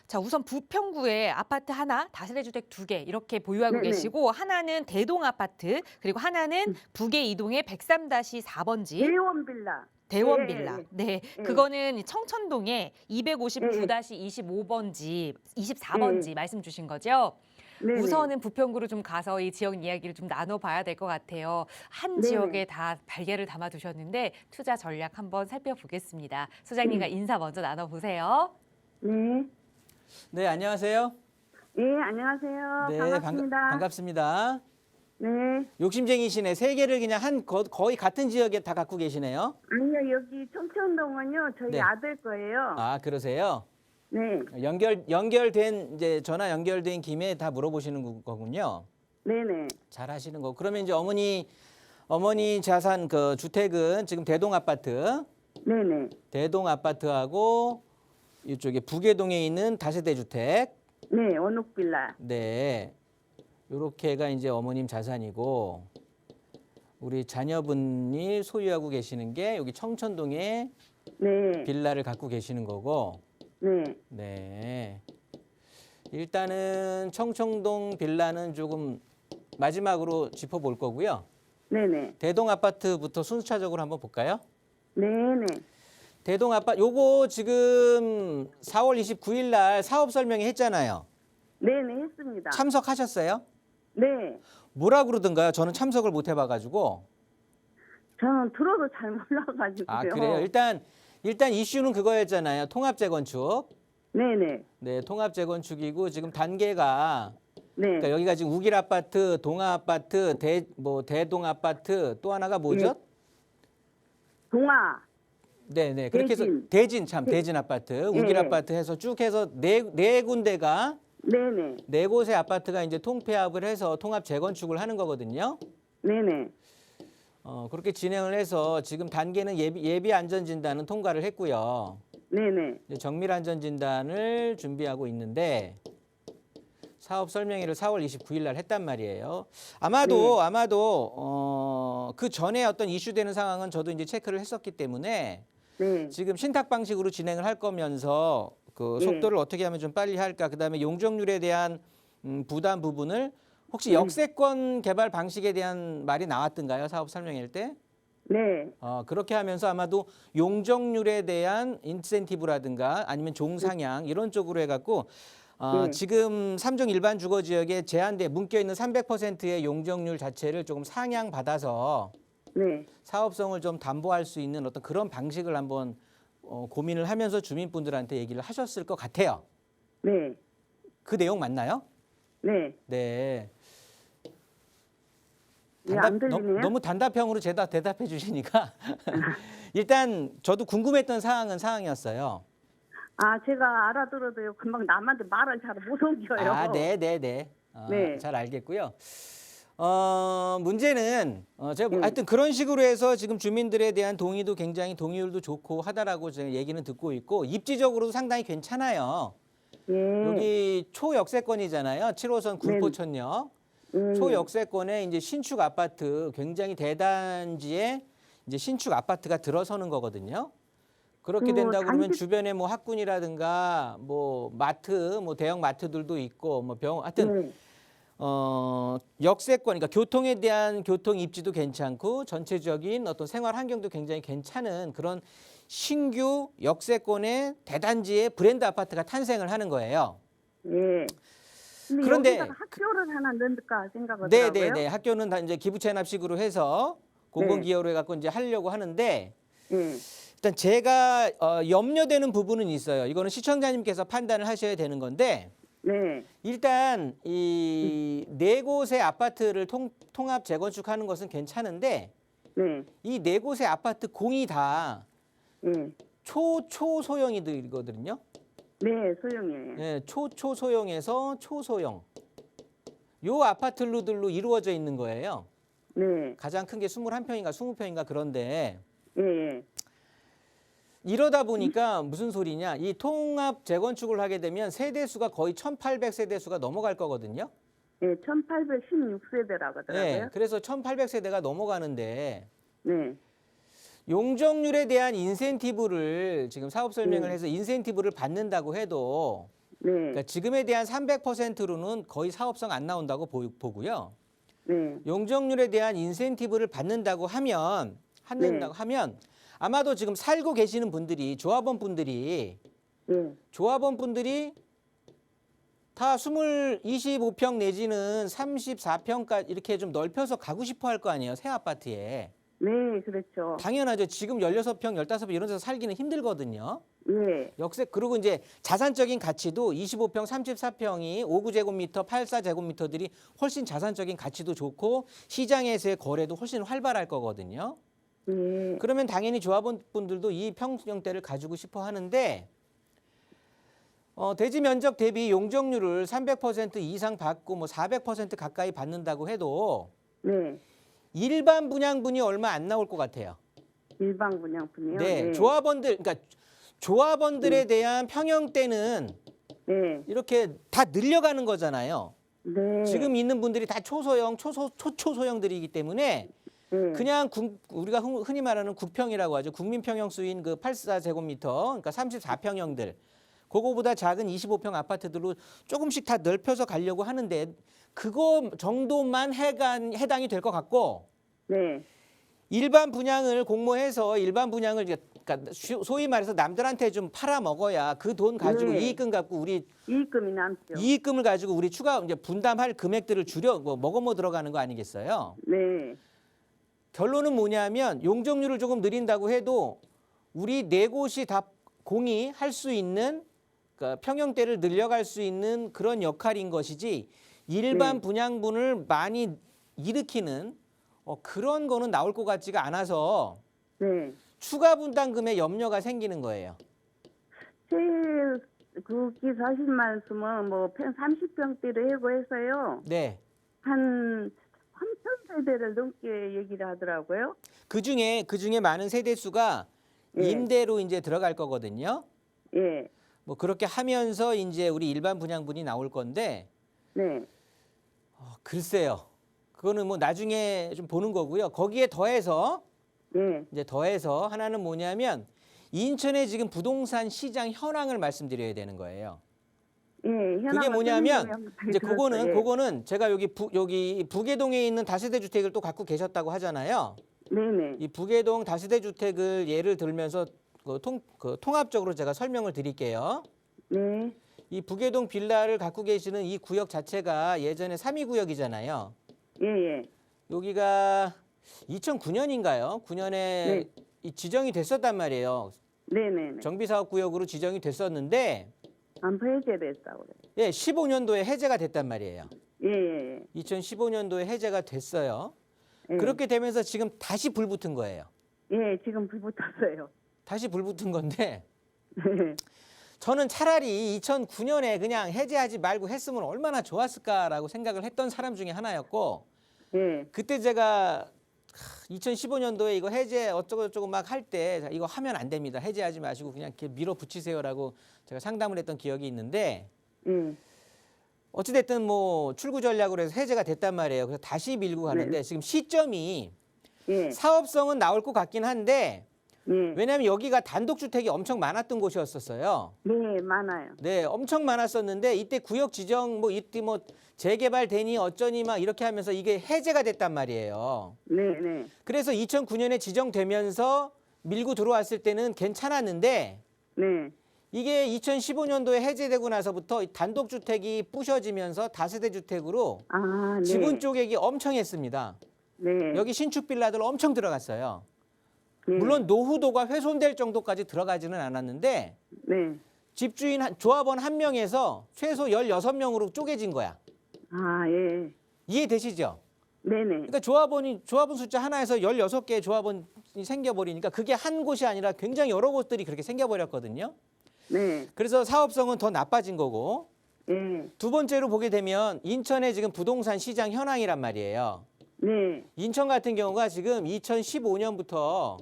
자, 우선 부평구에 아파트 하나, 다세대 주택 두 개 이렇게 보유하고 네네. 계시고 하나는 대동 아파트, 그리고 하나는 북에 이동의 103-4번지 대원 빌라. 대원 빌라. 예. 네, 예. 그거는 청천동에 예. 예. 259-25번지, 24번지 예. 말씀 주신 거죠? 네네. 우선은 부평구로 좀 가서 이 지역 이야기를 좀 나눠봐야 될 것 같아요. 한 네네. 지역에 다 발개를 담아 두셨는데 투자 전략 한번 살펴보겠습니다. 소장님과 인사 먼저 나눠보세요. 네. 네, 안녕하세요. 예, 안녕하세요. 네, 반갑습니다. 반갑습니다. 네. 욕심쟁이시네. 세 개를 그냥 거의 같은 지역에 다 갖고 계시네요. 아니요, 여기 청천동은요, 저희 네. 아들 거예요. 아, 그러세요? 네. 연결된 이제 전화 연결된 김에 다 물어보시는 거군요. 네네. 잘하시는 거. 그러면 이제 어머니 자산 그 주택은 지금 대동 아파트, 네네. 대동 아파트하고 이쪽에 북계동에 있는 다세대 주택. 네, 원옥 빌라. 네. 요렇게가 이제 어머님 자산이고 우리 자녀분이 소유하고 계시는 게 여기 청천동에 네. 빌라를 갖고 계시는 거고. 네. 네. 일단은 청청동 빌라는 조금 마지막으로 짚어볼 거고요. 네네. 대동 아파트부터 순차적으로 한번 볼까요? 네네. 대동 아파트 요거 지금 4월 29일 날 사업 설명회 했잖아요. 네네, 했습니다. 참석하셨어요? 네. 뭐라 그러던가요? 저는 참석을 못 해봐가지고. 저는 들어도 잘 몰라가지고요. 아, 그래요? 일단 이슈는 그거였잖아요. 통합 재건축. 네네. 네, 통합 재건축이고 지금 단계가 네. 그러니까 여기가 지금 우길 아파트, 동아 아파트, 대동 아파트 또 하나가 뭐죠? 동아. 네, 네. 그렇게 해서 대진 아파트, 우길 예. 아파트 해서 쭉 해서 네 군데가 네네. 네 곳의 아파트가 이제 통폐합을 해서 통합 재건축을 하는 거거든요. 네네. 그렇게 진행을 해서 지금 단계는 예비 안전 진단은 통과를 했고요. 네네. 이제 정밀 안전 진단을 준비하고 있는데 사업 설명회를 4월 29일 날 했단 말이에요. 아마도 그 전에 어떤 이슈되는 상황은 저도 이제 체크를 했었기 때문에 네. 지금 신탁 방식으로 진행을 할 거면서 그 네. 속도를 어떻게 하면 좀 빨리 할까? 그다음에 용적률에 대한 부담 부분을 혹시 역세권 개발 방식에 대한 말이 나왔던가요? 사업 설명회일 때? 네. 그렇게 하면서 아마도 용적률에 대한 인센티브라든가 아니면 종상향 이런 쪽으로 해갖고 네. 지금 3종 일반 주거 지역에 제한돼 묶여 있는 300%의 용적률 자체를 조금 상향받아서 네. 사업성을 좀 담보할 수 있는 어떤 그런 방식을 한번 고민을 하면서 주민분들한테 얘기를 하셨을 것 같아요. 네. 그 내용 맞나요? 네. 네. 예, 안 들리네요? 너무 단답형으로 대답해 주시니까 일단 저도 궁금했던 사항이었어요. 아, 제가 알아들어도요. 금방 남한테 말을 잘 못 옮겨요. 아, 네. 네. 잘 알겠고요. 문제는 제가 네. 하여튼 그런 식으로 해서 지금 주민들에 대한 동의도 굉장히 동의율도 좋고 하다라고 제가 얘기는 듣고 있고 입지적으로도 상당히 괜찮아요. 예. 여기 초역세권이잖아요. 7호선 굴포천역. 초역세권에 이제 신축 아파트 굉장히 대단지에 이제 신축 아파트가 들어서는 거거든요. 그렇게 된다 그러면 주변에 뭐 학군이라든가 뭐 마트, 뭐 대형 마트들도 있고 뭐 병원 하여튼 역세권 그러니까 교통에 대한 교통 입지도 괜찮고 전체적인 어떤 생활 환경도 굉장히 괜찮은 그런 신규 역세권의 대단지의 브랜드 아파트가 탄생을 하는 거예요. 예. 그런데 여기다가 학교를 하나 넣을까 생각하더라고요. 네. 학교는 다 이제 기부 체납식으로 해서 공공기여로 해갖고 이제 하려고 하는데 예. 일단 제가 염려되는 부분은 있어요. 이거는 시청자님께서 판단을 하셔야 되는 건데 네. 일단 이 네 곳의 아파트를 통합 재건축하는 것은 괜찮은데 네. 이 네 곳의 아파트 공이 다 예. 초소형이거든요. 네, 소영이에요. 네, 초소형에서 초소형. 요 아파트들로 이루어져 있는 거예요. 네. 가장 큰 게 21평인가 20평인가 그런데 예. 이러다 보니까 무슨 소리냐. 이 통합 재건축을 하게 되면 세대수가 거의 1800세대수가 넘어갈 거거든요. 예, 1816세대라고 하더라고요. 네, 그래서 1800세대가 넘어가는데 네. 용적률에 대한 인센티브를 지금 사업 설명을 해서 인센티브를 받는다고 해도 네. 그러니까 지금에 대한 300%로는 거의 사업성 안 나온다고 보고요. 네. 용적률에 대한 인센티브를 받는다고 하면 아마도 지금 살고 계시는 분들이 조합원 분들이 다 25평 내지는 34평까지 이렇게 좀 넓혀서 가고 싶어 할 거 아니에요. 새 아파트에. 네, 그렇죠. 당연하죠. 지금 16평, 15평 이런 데서 살기는 힘들거든요. 예. 그리고 이제 자산적인 가치도 25평, 34평이 5구제곱미터, 84제곱미터들이 훨씬 자산적인 가치도 좋고 시장에서의 거래도 훨씬 활발할 거거든요. 예. 그러면 당연히 조합원분들도 이 평형대를 가지고 싶어 하는데 대지 면적 대비 용적률을 300% 이상 받고 뭐 400% 가까이 받는다고 해도 네. 일반 분양분이 얼마 안 나올 것 같아요. 일반 분양분이요? 네, 조합원들에 대한 평형대는 네. 이렇게 다 늘려가는 거잖아요. 네. 지금 있는 분들이 다 초소형, 초초소형들이기 때문에 네. 그냥 우리가 흔히 말하는 국평이라고 하죠. 국민평형수인 그 84제곱미터, 그러니까 34평형들. 그거보다 작은 25평 아파트들로 조금씩 다 넓혀서 가려고 하는데 그거 정도만 해당이 될 것 같고 네. 일반 분양을 공모해서 그러니까 소위 말해서 남들한테 좀 팔아 먹어야 그 돈 가지고 네. 이익금 갖고 이익금이 남죠. 이익금을 가지고 우리 추가 이제 분담할 금액들을 먹어모 들어가는 거 아니겠어요? 네. 결론은 뭐냐면 용적률을 조금 늘린다고 해도 우리 네 곳이 다 공이할 수 있는 그러니까 평형대를 늘려갈 수 있는 그런 역할인 것이지 일반 분양분을 많이 일으키는 그런 거는 나올 것 같지가 않아서 네. 추가 분담금에 염려가 생기는 거예요. 거기 사실 말씀은 뭐 30평대로 하고 해서요. 네. 한 3,000세대를 넘게 얘기를 하더라고요. 그중에 많은 세대 수가 예. 임대로 이제 들어갈 거거든요. 예. 뭐 그렇게 하면서 이제 우리 일반 분양분이 나올 건데 네. 글쎄요. 그거는 뭐 나중에 좀 보는 거고요. 거기에 더해서 하나는 뭐냐면 인천의 지금 부동산 시장 현황을 말씀드려야 되는 거예요. 예. 그게 뭐냐면 이제 들었어요. 그거는 제가 여기 북예동에 있는 다세대 주택을 또 갖고 계셨다고 하잖아요. 네네. 이 북예동 다세대 주택을 예를 들면서 통합적으로 제가 설명을 드릴게요. 네. 이 북예동 빌라를 갖고 계시는 이 구역 자체가 예전에 3위 구역이잖아요. 예. 여기가 2009년인가요? 9년에 네. 지정이 됐었단 말이에요. 네네. 정비사업구역으로 지정이 됐었는데 안포 해제됐다고 그래요. 예, 15년도에 해제가 됐단 말이에요. 예. 2015년도에 해제가 됐어요. 예. 그렇게 되면서 지금 다시 불 붙은 거예요. 예, 지금 불 붙었어요. 다시 불 붙은 건데 네. 저는 차라리 2009년에 그냥 해제하지 말고 했으면 얼마나 좋았을까라고 생각을 했던 사람 중에 하나였고 예. 그때 제가 2015년도에 이거 해제 어쩌고저쩌고 막 할 때 이거 하면 안 됩니다. 해제하지 마시고 그냥 이렇게 밀어붙이세요라고 제가 상담을 했던 기억이 있는데 어찌됐든 뭐 출구 전략으로 해서 해제가 됐단 말이에요. 그래서 다시 밀고 가는데 지금 시점이 예. 사업성은 나올 것 같긴 한데 예. 왜냐하면 여기가 단독주택이 엄청 많았던 곳이었었어요. 네, 많아요. 네, 엄청 많았었는데 이때 구역 지정 이때 재개발되니 어쩌니 막 이렇게 하면서 이게 해제가 됐단 말이에요. 네. 그래서 2009년에 지정되면서 밀고 들어왔을 때는 괜찮았는데 네. 이게 2015년도에 해제되고 나서부터 단독주택이 부셔지면서 다세대 주택으로 아, 네. 지분 쪼개기 엄청 했습니다. 네. 여기 신축 빌라들 엄청 들어갔어요. 네. 물론 노후도가 훼손될 정도까지 들어가지는 않았는데 네. 집주인 조합원 한 명에서 최소 16명으로 쪼개진 거야. 아, 예. 이해되시죠? 네네. 그러니까 조합원 숫자 하나에서 16개의 조합원이 생겨버리니까 그게 한 곳이 아니라 굉장히 여러 곳들이 그렇게 생겨버렸거든요. 네. 그래서 사업성은 더 나빠진 거고 예. 두 번째로 보게 되면 인천의 지금 부동산 시장 현황이란 말이에요. 네. 인천 같은 경우가 지금 2015년부터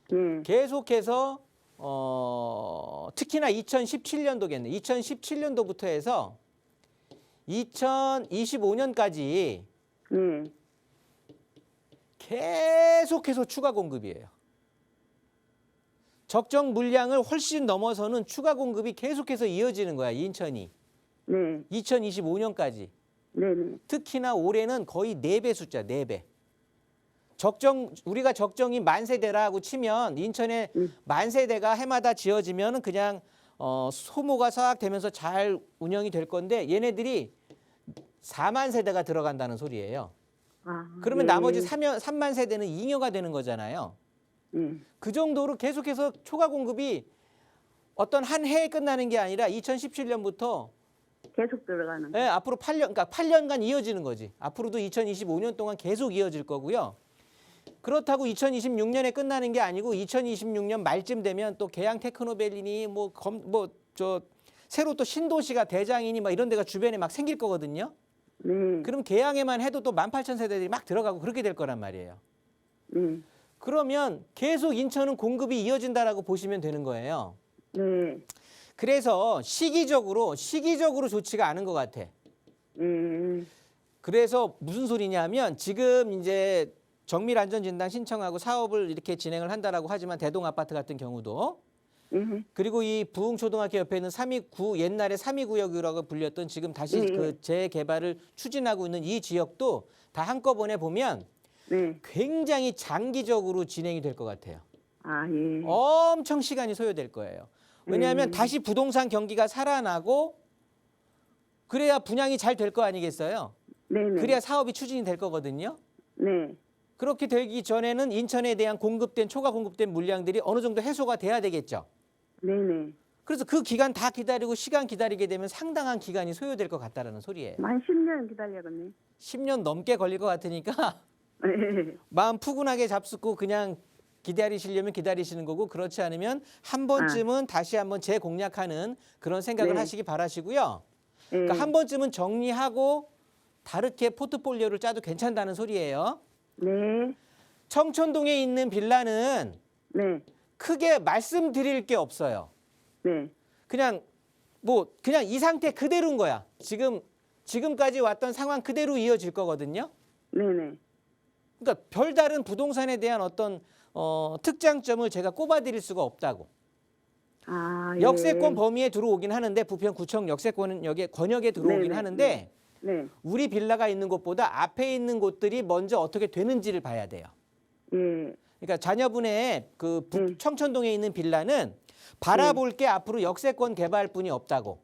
네. 계속해서 특히나 2017년도겠네. 2017년도부터 해서 2025년까지 네. 계속해서 추가 공급이에요. 적정 물량을 훨씬 넘어서는 추가 공급이 계속해서 이어지는 거야, 인천이. 네. 2025년까지. 네네. 특히나 올해는 거의 4배 숫자, 4배. 우리가 적정이 10,000세대라고 치면 인천에 10,000세대가 해마다 지어지면 그냥 소모가 사악되면서 잘 운영이 될 건데 얘네들이 40,000세대가 들어간다는 소리예요. 아, 그러면 네. 나머지 30,000세대는 잉여가 되는 거잖아요. 네. 그 정도로 계속해서 초과 공급이 어떤 한 해에 끝나는 게 아니라 2017년부터 계속 들어가는 거. 앞으로 8년, 그러니까 8년간 이어지는 거지. 앞으로도 2025년 동안 계속 이어질 거고요. 그렇다고 2026년에 끝나는 게 아니고 2026년 말쯤 되면 또 계양 테크노밸리니 새로 또 신도시가 대장이니 막 이런 데가 주변에 막 생길 거거든요. 네. 그럼 계양에만 해도 또 18,000세대들이 막 들어가고 그렇게 될 거란 말이에요. 네. 그러면 계속 인천은 공급이 이어진다라고 보시면 되는 거예요. 네. 그래서 시기적으로 좋지가 않은 것 같아. 네. 그래서 무슨 소리냐면 지금 이제 정밀 안전 진단 신청하고 사업을 이렇게 진행을 한다라고 하지만 대동 아파트 같은 경우도 네. 그리고 이 부흥초등학교 옆에 있는 329 옛날에 329구역이라고 불렸던 지금 다시 그 재개발을 추진하고 있는 이 지역도 다 한꺼번에 보면 네. 굉장히 장기적으로 진행이 될 것 같아요. 아, 예. 엄청 시간이 소요될 거예요. 왜냐하면 다시 부동산 경기가 살아나고 그래야 분양이 잘 될 거 아니겠어요? 네네. 그래야 사업이 추진이 될 거거든요. 네. 그렇게 되기 전에는 인천에 대한 초과 공급된 물량들이 어느 정도 해소가 돼야 되겠죠. 네네. 그래서 그 기간 다 기다리고 시간 기다리게 되면 상당한 기간이 소요될 것 같다라는 소리예요. 만 10년 기다려겠네. 10년 넘게 걸릴 것 같으니까 네. 마음 푸근하게 잡수고 그냥 기다리시려면 기다리시는 거고 그렇지 않으면 한 번쯤은 다시 한번 재공략하는 그런 생각을 네. 하시기 바라시고요. 네. 그러니까 한 번쯤은 정리하고 다르게 포트폴리오를 짜도 괜찮다는 소리예요. 네. 청천동에 있는 빌라는 네. 크게 말씀드릴 게 없어요. 네. 그냥 이 상태 그대로인 거야. 지금까지 왔던 상황 그대로 이어질 거거든요. 네네. 그러니까 별다른 부동산에 대한 어떤 특장점을 제가 꼽아드릴 수가 없다고. 아, 예. 역세권 범위에 들어오긴 하는데 부평구청 역세권 권역에 들어오긴 네네. 하는데 네. 우리 빌라가 있는 곳보다 앞에 있는 곳들이 먼저 어떻게 되는지를 봐야 돼요. 예. 그러니까 자녀분의 청천동에 있는 빌라는 바라볼 게 앞으로 역세권 개발뿐이 없다고.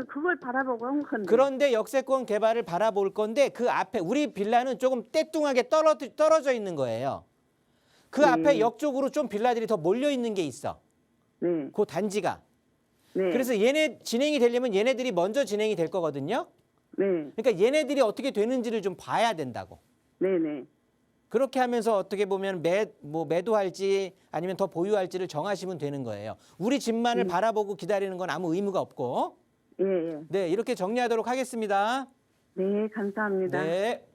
그걸 바라보고 한 건데. 그런데 역세권 개발을 바라볼 건데 그 앞에 우리 빌라는 조금 떼뚱하게 떨어져 있는 거예요. 그 앞에 역 쪽으로 좀 빌라들이 더 몰려 있는 게 있어. 네. 그 단지가. 네. 그래서 진행이 되려면 얘네들이 먼저 진행이 될 거거든요. 네. 그러니까 얘네들이 어떻게 되는지를 좀 봐야 된다고. 네네. 그렇게 하면서 어떻게 보면 매도할지 아니면 더 보유할지를 정하시면 되는 거예요. 우리 집만을 바라보고 기다리는 건 아무 의무가 없고. 예, 예. 네, 이렇게 정리하도록 하겠습니다. 네, 감사합니다. 네.